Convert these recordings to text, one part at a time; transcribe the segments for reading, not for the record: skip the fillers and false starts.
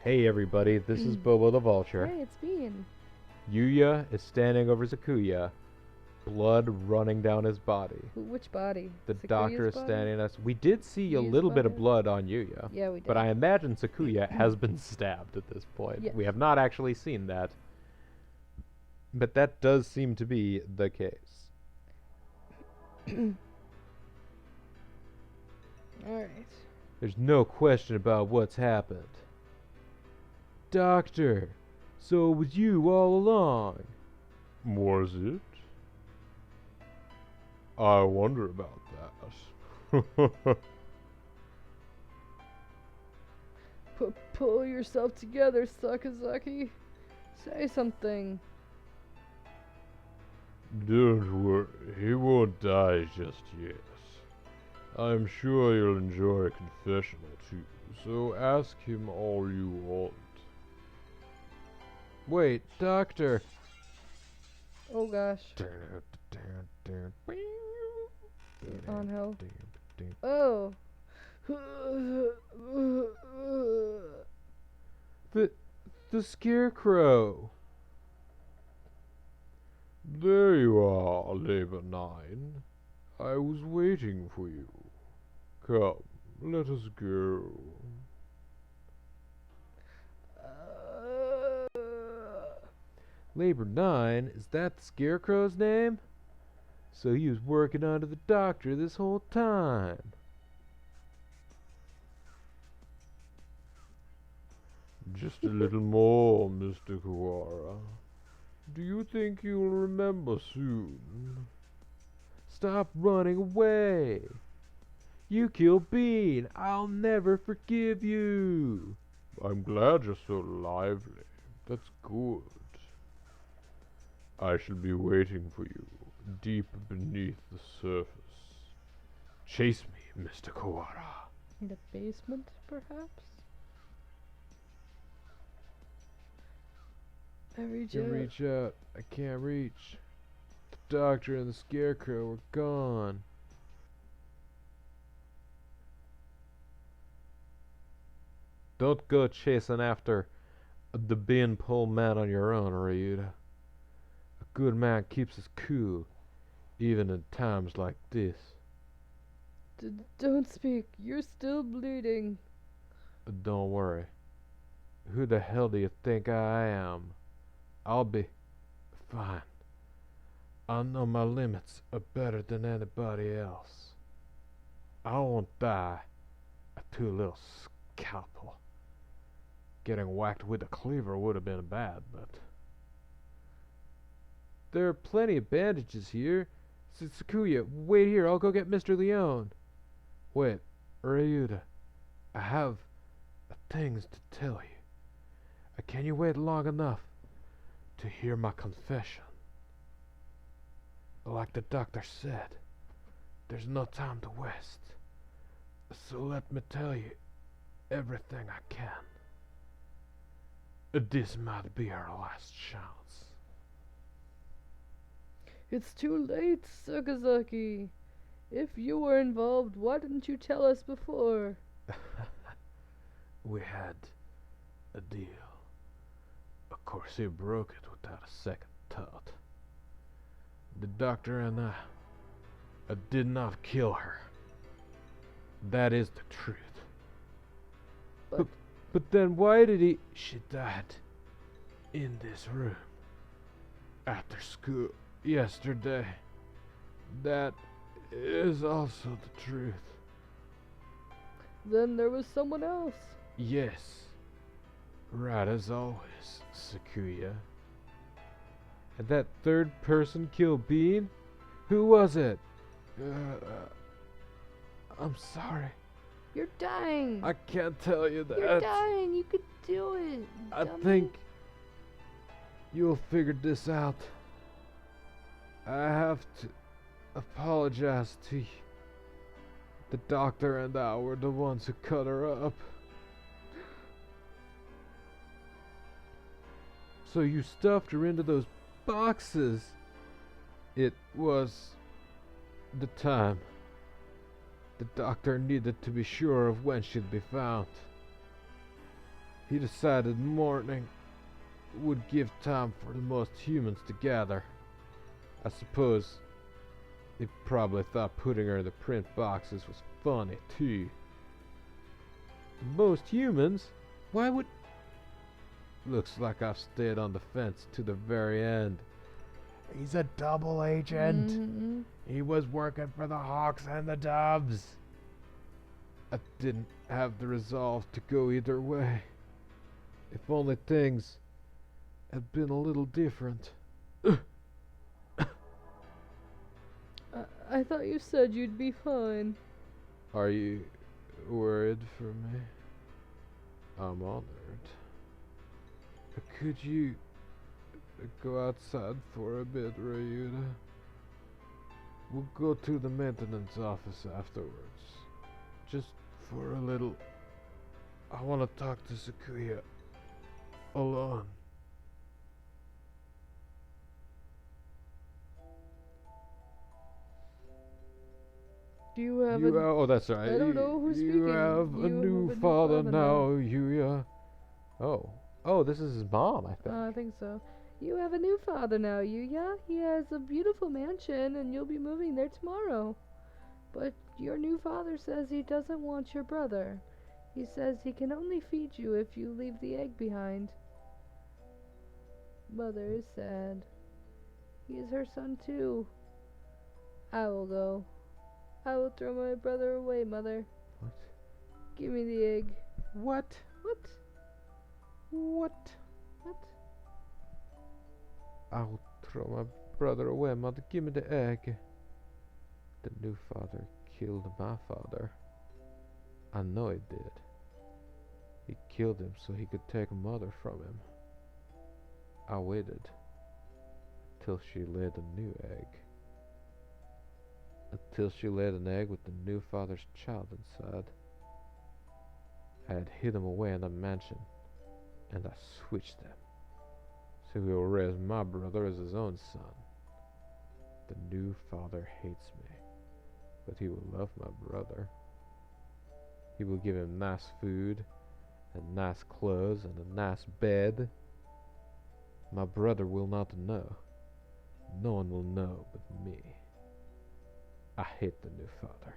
Hey everybody, this is Bobo the Vulture. Hey, it's Bean. Yuya is standing over Sakuya, blood running down his body. Which body? The Sakuya's doctor is body? standing next. We did see a Yuya's little bit of body? blood on Yuya, Yeah, we did. but I imagine Sakuya has been stabbed at this point. Yes. We have not actually seen that, but that does seem to be the case. Alright. There's no question about what's happened. Doctor, so it was you all along. Was it? I wonder about that. Pull yourself together, Sakazaki. Say something. Don't worry, he won't die just yet. I'm sure you'll enjoy a confessional too, so ask him all you want. Wait, Doctor! Oh gosh. On hell. Oh. The Scarecrow! There you are, Labor 9. I was waiting for you. Come, let us go. Labor 9? Is that the Scarecrow's name? So he was working under the doctor this whole time. Just a little more, Mr. Kawara. Do you think you'll remember soon? Stop running away! You killed Bean! I'll never forgive you! I'm glad you're so lively. That's good. I shall be waiting for you, deep beneath the surface. Chase me, Mr. Kawara. In the basement, perhaps? I reach out. I can't reach. The doctor and the Scarecrow are gone. Don't go chasing after the beanpole man on your own, Ryuta. A good man keeps his cool, even in times like this. Don't speak. You're still bleeding. Don't worry. Who the hell do you think I am? I'll be fine. I know my limits are better than anybody else. I won't die a too little scalpel. Getting whacked with a cleaver would have been bad, but there are plenty of bandages here. Sakuya, wait here, I'll go get Mr. Leone. Wait, Ryuta, I have things to tell you. Can you wait long enough to hear my confession? Like the doctor said, there's no time to waste. So let me tell you everything I can. This might be our last chance. It's too late, Sakazaki. If you were involved, why didn't you tell us before? We had a deal. Of course, he broke it without a second thought. The doctor and I did not kill her. That is the truth. But then why did he... She died in this room after school yesterday. That is also the truth. Then there was someone else. Yes. Right as always, Sakuya. And that third person killed Bean? Who was it? I'm sorry. You're dying. I can't tell you that. You're dying. You could do it. I dummy. think you'll figure this out. I have to apologize to you. The doctor and I were the ones who cut her up. So you stuffed her into those boxes. It was the time. The doctor needed to be sure of when she'd be found. he decided morning would give time for the most humans to gather. I suppose he probably thought putting her in the print boxes was funny too. The most humans? Why would... Looks like I've stayed on the fence to the very end. He's a double agent. Mm-hmm. He was working for the Hawks and the Doves. I didn't have the resolve to go either way. If only things had been a little different. I thought you said you'd be fine. Are you worried for me? I'm honored. Could you go outside for a bit, Ryuta? We'll go to the maintenance office afterwards. Just for a little. I want to talk to Sakuya alone. You have oh, that's right. I don't know who's speaking. You have a new father now, Yuya. Oh, this is his mom, I think. I think so. You have a new father now, Yuya. He has a beautiful mansion, and you'll be moving there tomorrow. But your new father says he doesn't want your brother. He says he can only feed you if you leave the egg behind. Mother is sad. He is her son too. I will go. I will throw my brother away, Mother. What? Give me the egg. What? What? What? What? I'll throw my brother away, Mother. Give me the egg. The new father killed my father. I know he did. He killed him so he could take Mother from him. I waited till she laid a new egg. Until she laid an egg with the new father's child inside. I had hid him away in the mansion, and I switched them. So he will raise my brother as his own son. The new father hates me, but he will love my brother. He will give him nice food, and nice clothes, and a nice bed. My brother will not know. No one will know but me. I hate the new father.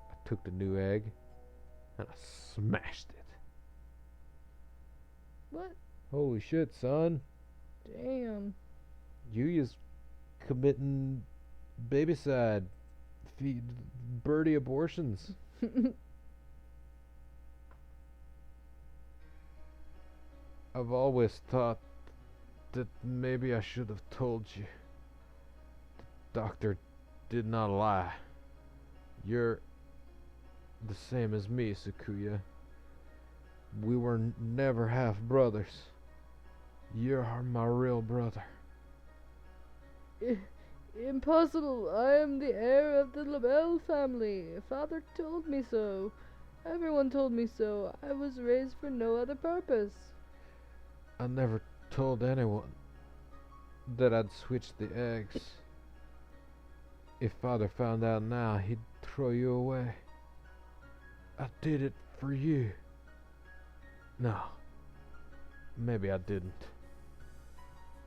I took the new egg, and I smashed it. What? Holy shit, son. Damn. Yuya's committing babyside, feed birdie abortions. I've always thought that maybe I should have told you. The doctor did not lie. You're the same as me, Sakuya. We were never half brothers. You're my real brother. Impossible. I am the heir of the LaBelle family. Father told me so. Everyone told me so. I was raised for no other purpose. I never told anyone that I'd switched the eggs. If Father found out now, he'd throw you away. I did it for you. No. Maybe I didn't.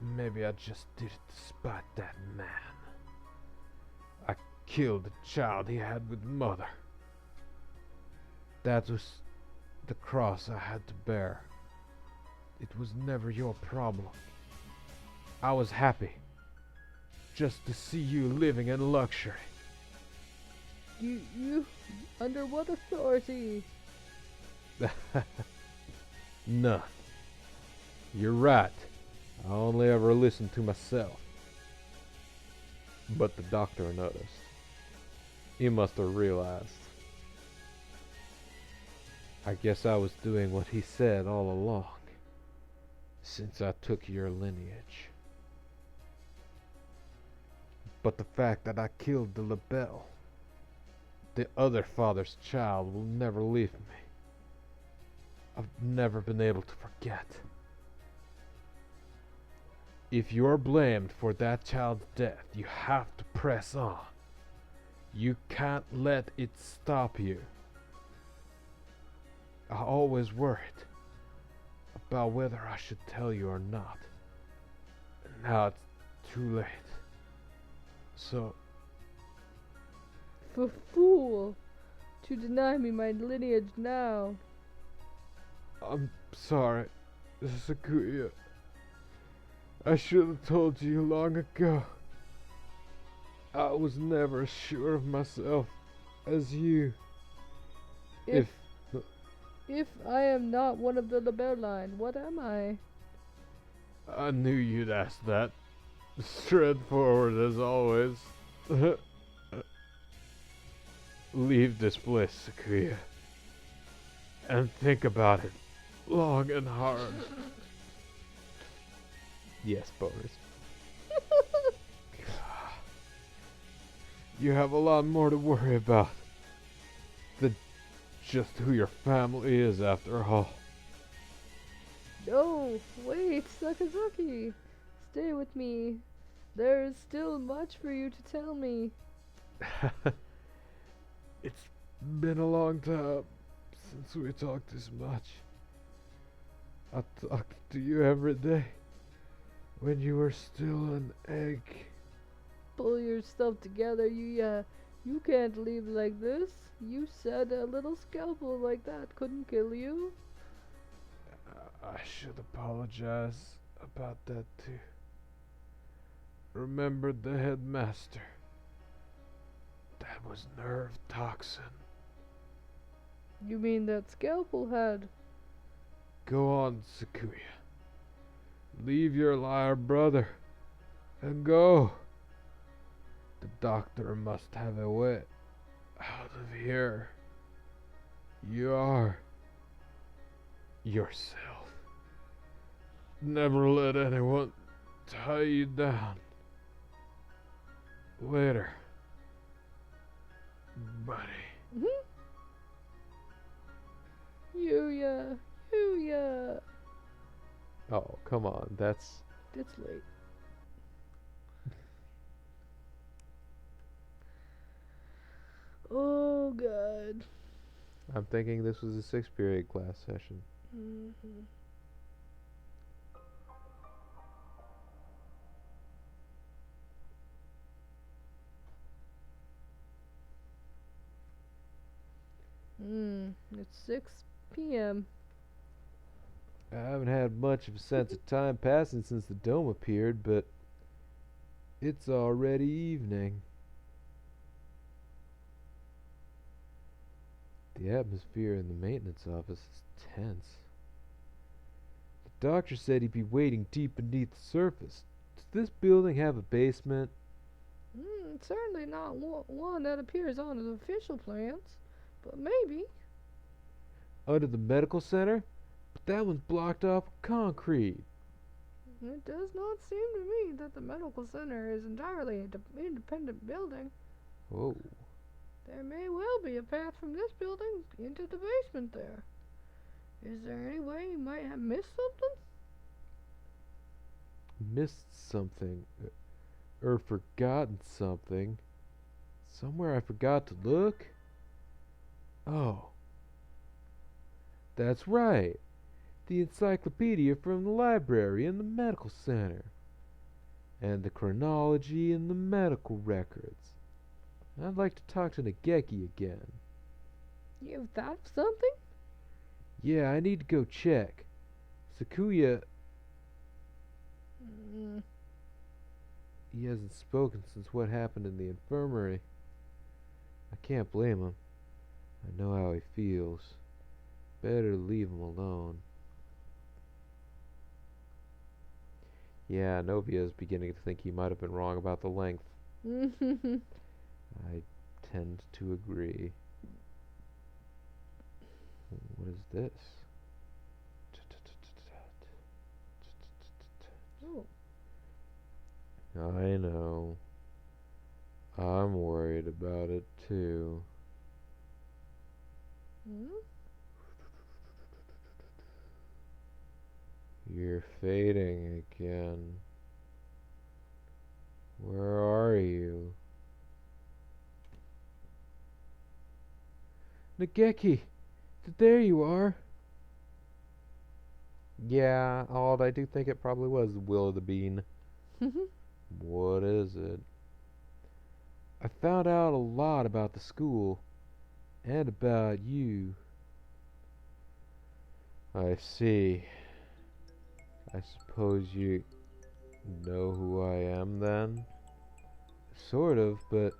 Maybe I just did it to spite that man. I killed the child he had with Mother. That was the cross I had to bear. It was never your problem. I was happy just to see you living in luxury. You, under what authority? None. You're right. I only ever listen to myself. But the doctor noticed. He must have realized. I guess I was doing what he said all along, since I took your lineage. But the fact that I killed the LaBelle, the other father's child, will never leave me. I've never been able to forget. If you're blamed for that child's death, you have to press on. You can't let it stop you. I always worried about whether I should tell you or not. Now it's too late. So, Fool! To deny me my lineage now. I'm sorry, Sakuya. I should have told you long ago. I was never as sure of myself as you. If I am not one of the LaBelle line, what am I? I knew you'd ask that. Straightforward as always. Leave this place, Sakuya, and think about it long and hard. Yes, boners. You have a lot more to worry about than just who your family is, after all. No, wait, Sakazaki. Stay with me. There is still much for you to tell me. It's been a long time since we talked this much. I talked to you every day when you were still an egg. Pull yourself together, you can't leave like this. You said a little scalpel like that couldn't kill you. I should apologize about that too. Remembered the headmaster. That was nerve toxin. You mean that scalpel had? Go on, Sakuya. Leave your liar brother and go. The doctor must have a way out of here. You are yourself. Never let anyone tie you down. Later, buddy. Yuya. Oh, come on. That's... It's late. Oh, God. I'm thinking this was a 6th period class session. Mm-hmm. It's 6 p.m. I haven't had much of a sense of time passing since the dome appeared, but it's already evening. The atmosphere in the maintenance office is tense. The doctor said he'd be waiting deep beneath the surface. Does this building have a basement? Certainly not one that appears on the official plans, but maybe. Under the medical center? But that one's blocked off with concrete. It does not seem to me that the medical center is entirely an independent building. Whoa. There may well be a path from this building into the basement there. Is there any way you might have missed something? Missed something. Or forgotten something. Somewhere I forgot to look? Oh. That's right. The encyclopedia from the library in the medical center. And the chronology in the medical records. I'd like to talk to Nageki again. You've thought of something? Yeah, I need to go check. Sakuya, he hasn't spoken since what happened in the infirmary. I can't blame him. I know how he feels. Better leave him alone. Yeah, Novia's beginning to think he might have been wrong about the length. I tend to agree. What is this? Oh. I know. I'm worried about it too. You're fading again. Where are you? Nageki! There you are! Yeah, Ald, I do think it probably was Will of the Bean. What is it? I found out a lot about the school and about you. I see. I suppose you know who I am then? Sort of, but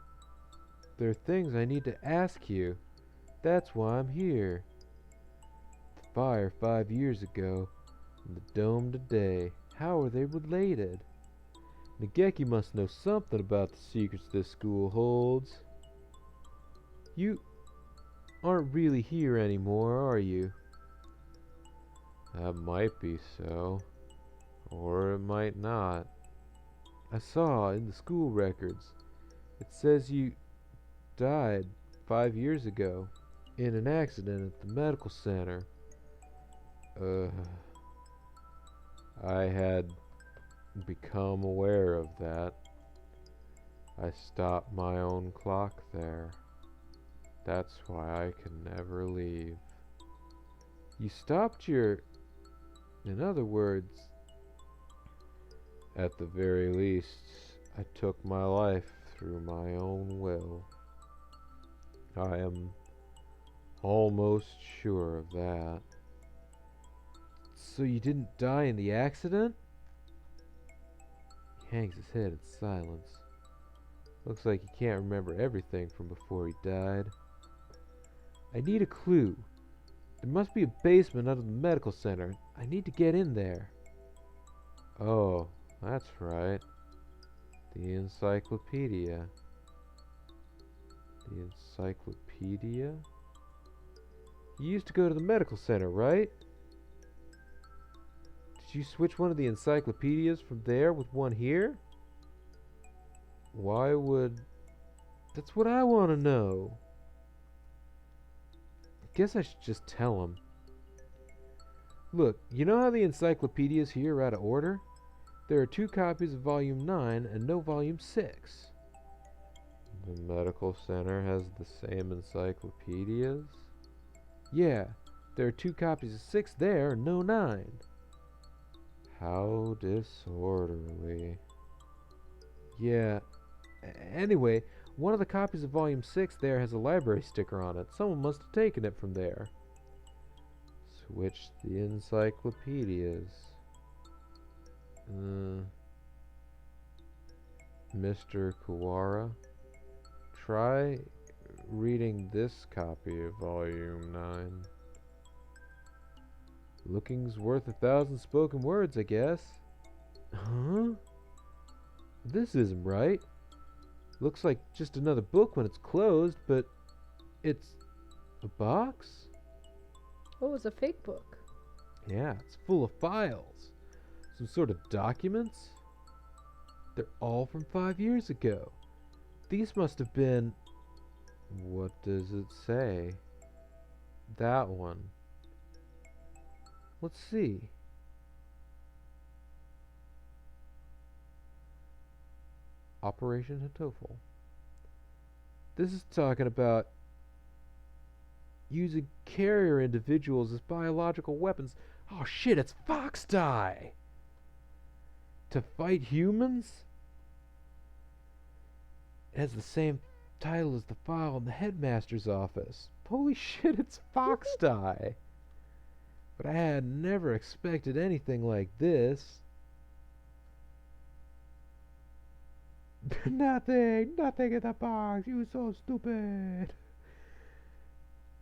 there are things I need to ask you. That's why I'm here. The fire 5 years ago, and the dome today. How are they related? Nageki must know something about the secrets this school holds. You aren't really here anymore, are you? That might be so. Or it might not. I saw in the school records. It says you died 5 years ago in an accident at the medical center. Uh, I had become aware of that. I stopped my own clock there. That's why I can never leave. You stopped your... In other words, at the very least, I took my life through my own will. I am almost sure of that. So you didn't die in the accident? He hangs his head in silence. Looks like he can't remember everything from before he died. I need a clue. There must be a basement under the medical center. I need to get in there. Oh, that's right. The encyclopedia. The encyclopedia? You used to go to the medical center, right? Did you switch one of the encyclopedias from there with one here? Why would... That's what I want to know. I guess I should just tell him. Look, you know how the encyclopedias here are out of order? There are 2 copies of Volume 9 and no Volume 6. The medical center has the same encyclopedias? Yeah, there are 2 copies of 6 there and no 9. How disorderly. Yeah, anyway, one of the copies of Volume 6 there has a library sticker on it. Someone must have taken it from there. Switch the encyclopedias. Mr. Kawara, try reading this copy of Volume 9. Looking's worth 1,000 spoken words, I guess. Huh? This isn't right. Looks like just another book when it's closed, but it's a box? Oh, it's a fake book. Yeah, it's full of files. Some sort of documents? They're all from 5 years ago. These must have been... What does it say? That one. Let's see. Operation Hatoful. This is talking about using carrier individuals as biological weapons. Oh shit, it's fox dye! To fight humans? It has the same title as the file in the headmaster's office. Holy shit, it's fox dye! But I had never expected anything like this. Nothing in the box. You so stupid.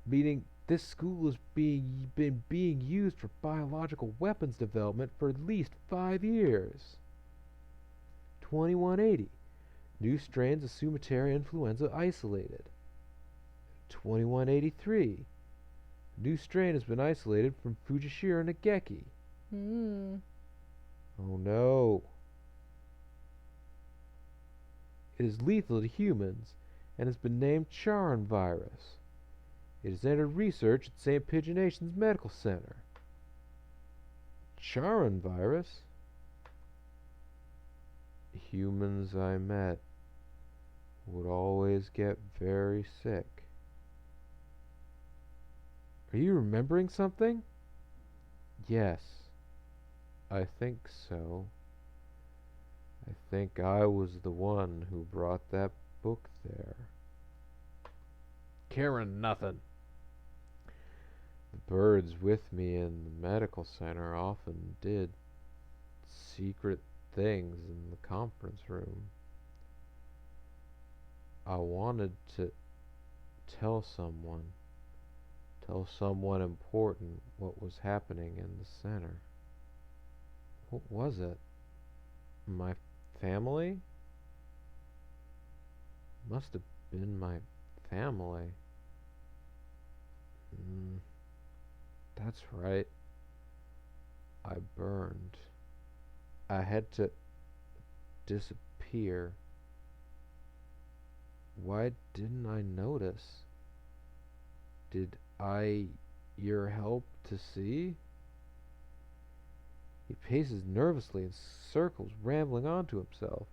Meaning this school has been being used for biological weapons development for at least 5 years. 2180. New strains of Sumatera influenza isolated. 2183. New strain has been isolated from Fujishira Nageki. Oh no. It is lethal to humans and has been named Charon virus. It has entered research at St. Pigeonation's Medical Center. Charon virus? Humans I met would always get very sick. Are you remembering something? Yes. I think so. I think I was the one who brought that book there. Caring nothing. The birds with me in the medical center often did secret things in the conference room. I wanted to tell someone, tell someone important what was happening in the center. What was it? My family? Must have been my family. Mm, that's right. I burned. I had to disappear. Why didn't I notice? Did I your help to see? He paces nervously in circles, rambling on to himself.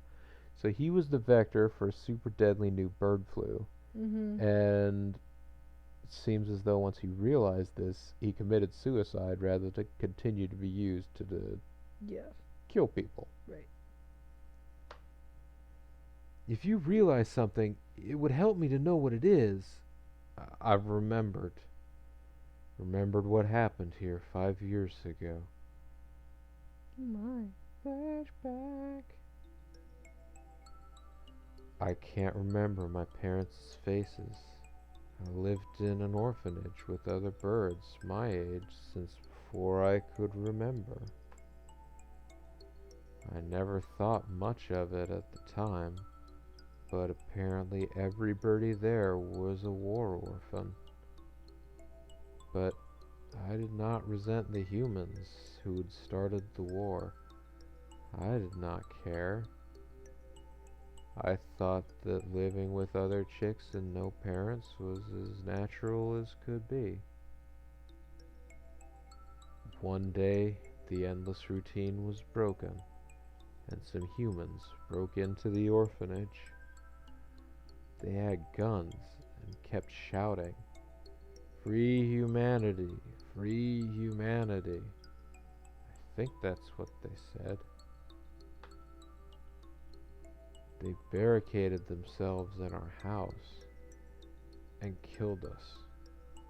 So he was the vector for a super deadly new bird flu. Mm-hmm. And it seems as though once he realized this, he committed suicide rather than continue to be used to Yeah. kill people. Right. If you realize something, it would help me to know what it is. I've remembered. Remembered what happened here 5 years ago. Oh my. Flashback. I can't remember my parents' faces. I lived in an orphanage with other birds my age since before I could remember. I never thought much of it at the time, but apparently every birdie there was a war orphan. But I did not resent the humans who'd started the war. I did not care. I thought that living with other chicks and no parents was as natural as could be. One day, the endless routine was broken, and some humans broke into the orphanage. They had guns and kept shouting, "Free humanity! Free humanity!" I think that's what they said. They barricaded themselves in our house and killed us,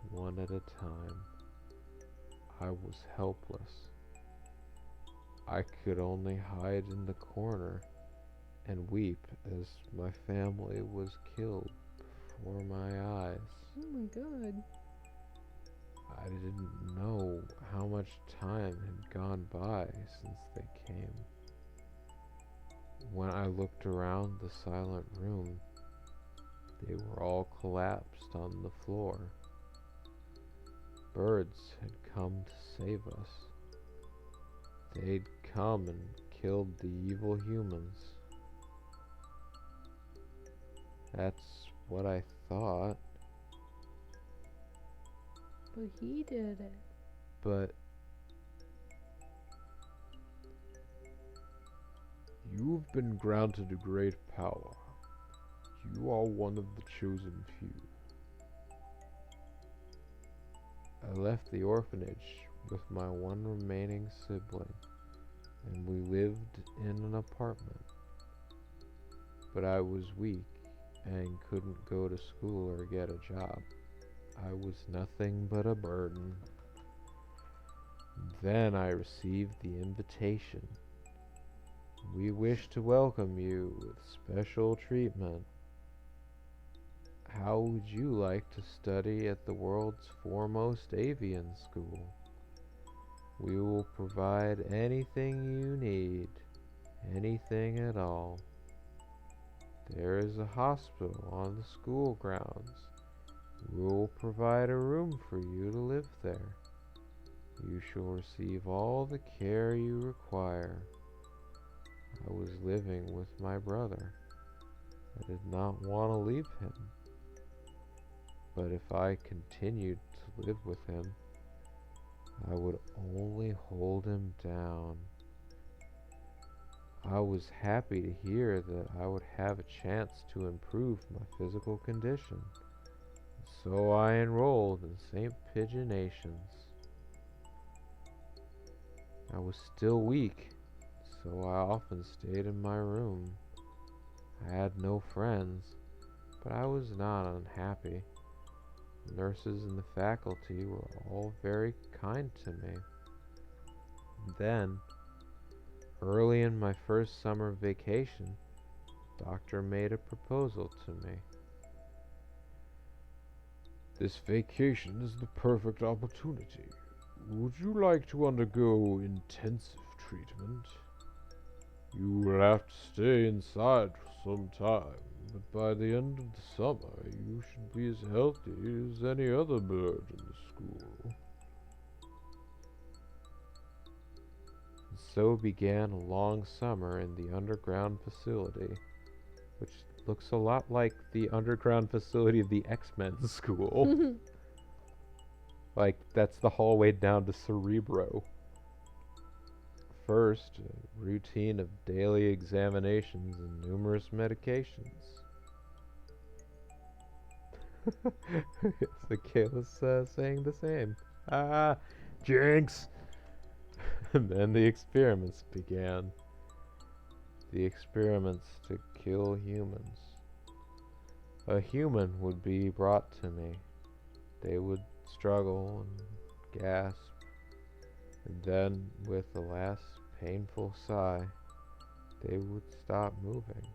one at a time. I was helpless. I could only hide in the corner and weep as my family was killed before my eyes. Oh my god. I didn't know how much time had gone by since they came. When I looked around the silent room, they were all collapsed on the floor. Birds had come to save us. They'd come and killed the evil humans. That's what I thought. But he did it. But you've been granted a great power. You are one of the chosen few. I left the orphanage with my one remaining sibling, and we lived in an apartment. But I was weak and couldn't go to school or get a job. I was nothing but a burden. Then I received the invitation. We wish to welcome you with special treatment. How would you like to study at the world's foremost avian school? We will provide anything you need, anything at all. There is a hospital on the school grounds. We will provide a room for you to live there. You shall receive all the care you require. I was living with my brother. I did not want to leave him. But if I continued to live with him, I would only hold him down. I was happy to hear that I would have a chance to improve my physical condition. So I enrolled in St. Pigeonations. I was still weak, so I often stayed in my room. I had no friends, but I was not unhappy. Nurses and the faculty were all very kind to me. Then, early in my first summer vacation, the doctor made a proposal to me. This vacation is the perfect opportunity. Would you like to undergo intensive treatment? You will have to stay inside for some time, but by the end of the summer you should be as healthy as any other bird in the school. And so began a long summer in the underground facility, which looks a lot like the underground facility of the X-Men school. Like, that's the hallway down to Cerebro. First, a routine of daily examinations and numerous medications. Kayla's saying the same. Ah, jinx! And then the experiments began. The experiments to kill humans. A human would be brought to me. They would struggle and gasp, and then, with the last painful sigh, they would stop moving.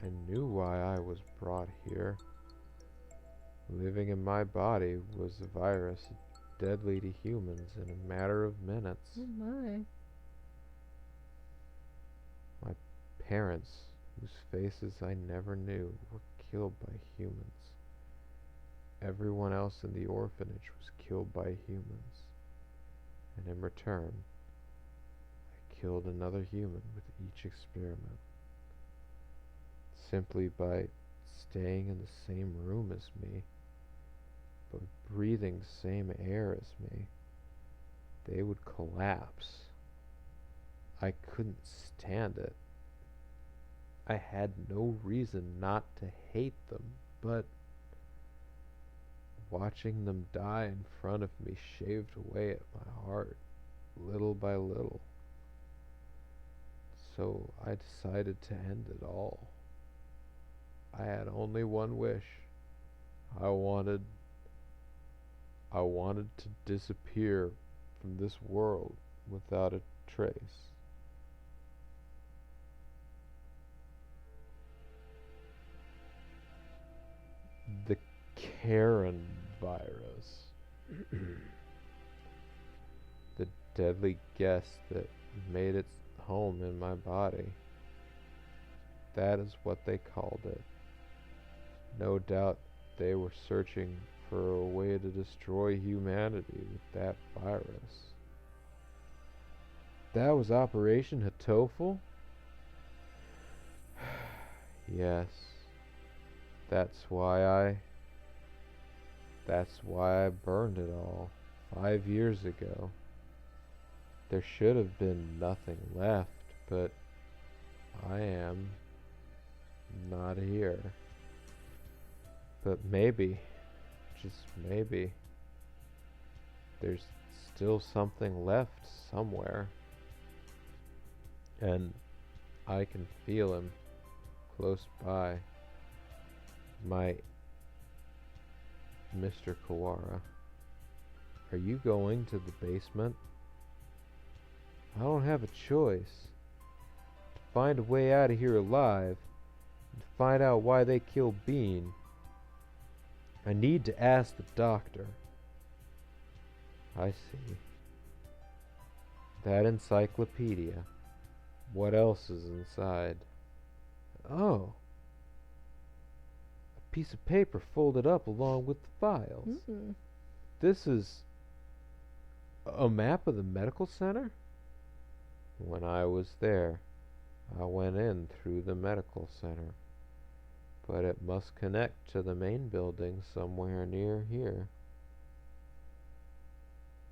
I knew why I was brought here. Living in my body was a virus deadly to humans in a matter of minutes. Oh my. My parents, whose faces I never knew, were killed by humans. Everyone else in the orphanage was killed by humans. And in return, I killed another human with each experiment. Simply by staying in the same room as me, but breathing the same air as me, they would collapse. I couldn't stand it. I had no reason not to hate them, but watching them die in front of me shaved away at my heart, little by little. So I decided to end it all. I had only one wish. I wanted to disappear from this world without a trace. The Karen virus. The deadly guest that made its home in my body. That is what they called it. No doubt they were searching for a way to destroy humanity with that virus. That was Operation Hatoful? Yes. That's why I burned it all 5 years ago. There should have been nothing left, but I am not here. But maybe, just maybe, there's still something left somewhere. And I can feel him close by. My Mr. Kawara, are you going to the basement? I don't have a choice. To find a way out of here alive, and to find out why they killed Bean, I need to ask the doctor. I see. That encyclopedia. What else is inside? Oh. A piece of paper folded up along with the files. Mm-hmm. This is a map of the medical center? When I was there, I went in through the medical center, but it must connect to the main building somewhere near here.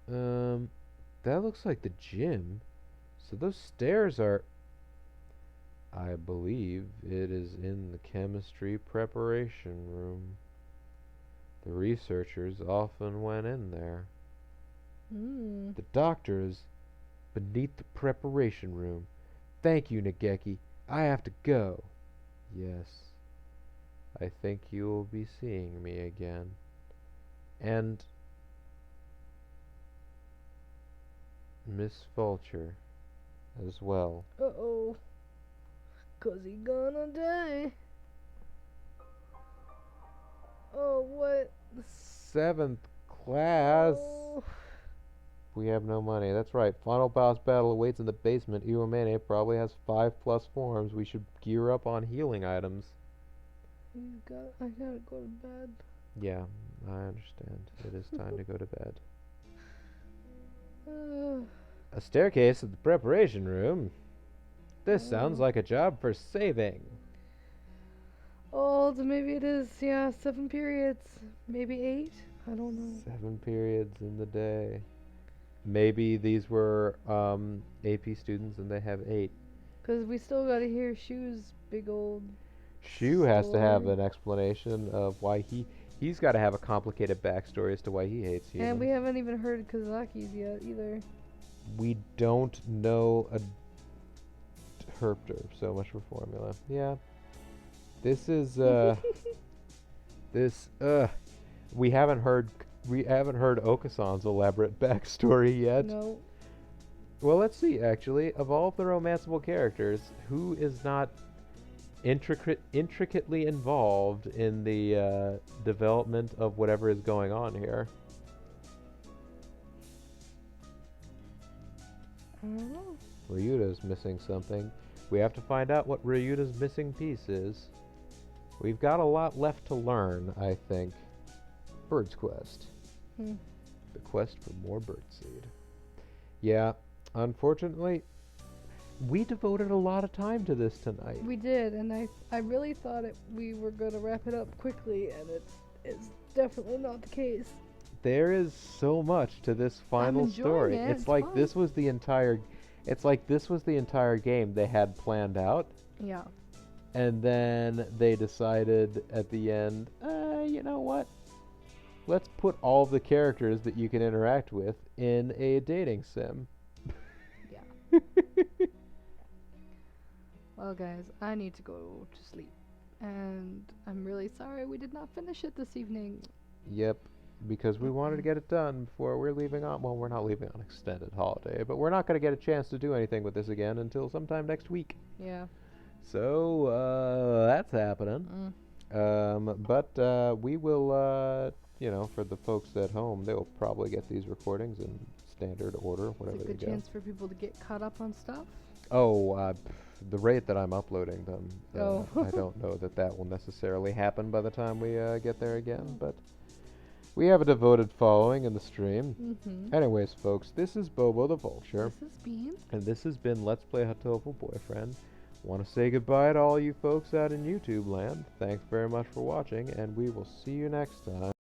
That looks like the gym. So those stairs are... I believe it is in the chemistry preparation room. The researchers often went in there. Hmm. The doctor is beneath the preparation room. Thank you, Nageki. I have to go. Yes, I think you will be seeing me again. And Miss Vulture as well. Uh-oh. 'Cause he gonna die. Oh, what? Seventh class. Oh. We have no money. That's right. Final boss battle awaits in the basement. Iwamene probably has 5+ forms. We should gear up on healing items. I gotta go to bed. Yeah, I understand. It is time to go to bed. A staircase at the preparation room. This sounds like a job for saving. Oh, maybe it is. Yeah, 7 periods. Maybe 8. I don't know. 7 periods in the day. Maybe these were AP students and they have 8. 'Cause we still gotta hear Shu's big old Shu has to have story. an explanation of why he's got to have a complicated backstory as to why he hates humans. And we haven't even heard Kazaki's yet either. We don't know a herpter. So much for formula. Yeah. This is this we haven't heard Okasan's elaborate backstory yet. No. Well, let's see actually. Of all of the romanceable characters, who is not intricately involved in the development of whatever is going on here? I don't know. Ryuta's missing something. We have to find out what Ryuta's missing piece is. We've got a lot left to learn, I think. Bird's Quest. The quest for more birdseed. Yeah, unfortunately, we devoted a lot of time to this tonight. We did, and I really thought we were gonna wrap it up quickly, and it's definitely not the case. There is so much to this final story. It. It's like fun. this was the entire game they had planned out. Yeah. And then they decided at the end, you know what? Let's put all the characters that you can interact with in a dating sim. Yeah. Well, guys, I need to go to sleep. And I'm really sorry we did not finish it this evening. Yep, because we wanted to get it done before we're leaving on. Well, we're not leaving on extended holiday, but we're not going to get a chance to do anything with this again until sometime next week. Yeah. So, that's happening. But we will, for the folks at home, they'll probably get these recordings in standard order, whatever It's they a good go. chance for people to get caught up on stuff. Oh, the rate that I'm uploading them, Oh. I don't know that will necessarily happen by the time we get there again, but we have a devoted following in the stream. Anyways, folks, this is Bobo the Vulture. This is Bean. And this has been Let's Play Hatoful Boyfriend. Want to say goodbye to all you folks out in YouTube land. Thanks very much for watching, and we will see you next time.